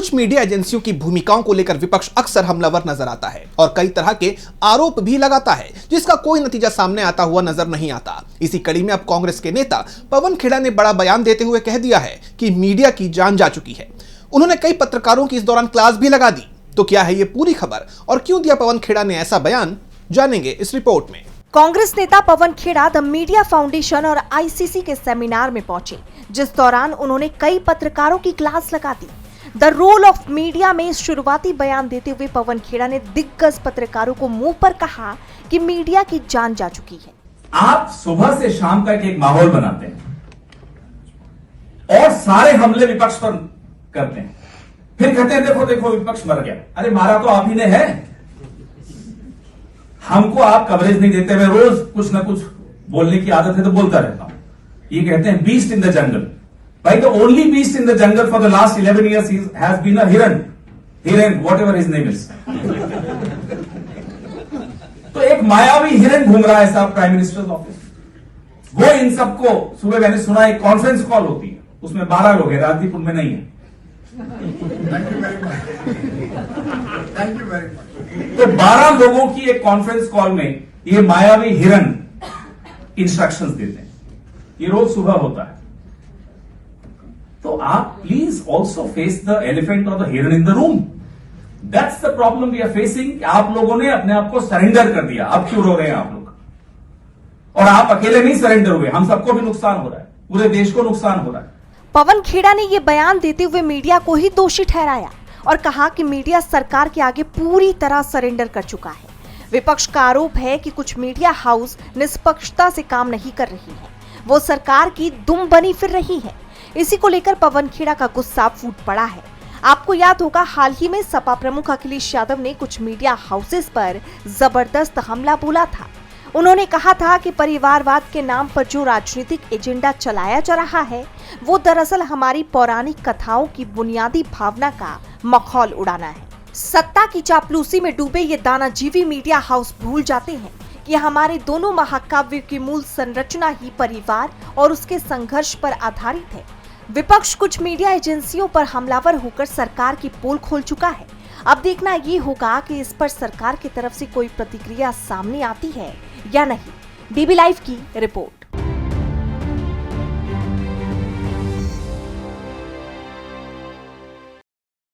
कुछ मीडिया एजेंसियों की भूमिकाओं को लेकर विपक्ष अक्सर हमलावर नजर आता है और कई तरह के आरोप भी लगाता है, जिसका कोई नतीजा सामने आता हुआ नजर नहीं आता। इसी कड़ी में अब कांग्रेस के नेता पवन खेड़ा ने बड़ा बयान देते हुए कह दिया है कि मीडिया की जान जा चुकी है। उन्होंने कई पत्रकारों की इस दौरान क्लास भी लगा दी। तो क्या है ये पूरी खबर और क्यों दिया पवन खेड़ा ने ऐसा बयान, जानेंगे इस रिपोर्ट में। कांग्रेस नेता Pawan Khera the media foundation और आईसीसी के सेमिनार में पहुंचे, जिस दौरान उन्होंने कई पत्रकारों की क्लास लगा दी। द रोल ऑफ मीडिया में शुरुआती बयान देते हुए पवन खेड़ा ने दिग्गज पत्रकारों को मुंह पर कहा कि मीडिया की जान जा चुकी है। आप सुबह से शाम तक एक माहौल बनाते हैं और सारे हमले विपक्ष पर करते हैं, फिर कहते हैं देखो देखो विपक्ष मर गया। अरे मारा तो आप ही ने है, हमको आप कवरेज नहीं देते। मैं रोज कुछ ना कुछ बोलने की आदत है तो बोलता रहता हूं। ये कहते हैं बीस्ट इन द जंगल। भाई the only beast in the jungle for the last 11 years has been a हिरन व्हाटएवर हिज नेम इज। तो एक मायावी हिरन घूम रहा है साहब प्राइम मिनिस्टर ऑफिस। वो इन सबको, सुबह मैंने सुना एक कॉन्फ्रेंस कॉल होती है, उसमें 12 लोग हैं, राजदीप उनमें नहीं है। तो 12 लोगों की एक कॉन्फ्रेंस कॉल में ये मायावी हिरन इंस्ट्रक्शंस देते हैं। ये रोज सुबह होता है। तो आप please also face the elephant और द हिरन in the room. That's the problem we are facing. आप लोगों ने अपने आप को सरेंडर कर दिया। अब क्यों रो रहे हैं आप लोग? और आप अकेले नहीं सरेंडर हुए, हम सबको भी नुकसान हो रहा है, पूरे देश को नुकसान हो रहा है। पवन खेड़ा ने ये बयान देते हुए मीडिया को ही दोषी ठहराया और कहा कि मीडिया सरकार के आगे पूरी तरह सरेंडर कर चुका है। विपक्ष का आरोप है कि कुछ मीडिया हाउस निष्पक्षता से काम नहीं कर रही है, वो सरकार की दुम बनी फिर रही है। इसी को लेकर पवन खेड़ा का गुस्सा फूट पड़ा है। आपको याद होगा, हाल ही में सपा प्रमुख अखिलेश यादव ने कुछ मीडिया हाउसेस पर जबरदस्त हमला बोला था। उन्होंने कहा था कि परिवारवाद के नाम पर जो राजनीतिक एजेंडा चलाया जा रहा है, वो दरअसल हमारी पौराणिक कथाओं की बुनियादी भावना का मखौल उड़ाना है। सत्ता की चापलूसी में डूबे ये दानाजीवी मीडिया हाउस भूल जाते हैं कि हमारे दोनों महाकाव्य की मूल संरचना ही परिवार और उसके संघर्ष पर आधारित है। विपक्ष कुछ मीडिया एजेंसियों पर हमलावर होकर सरकार की पोल खोल चुका है। अब देखना ये होगा कि इस पर सरकार की तरफ से कोई प्रतिक्रिया सामने आती है या नहीं। डीबी लाइव की रिपोर्ट।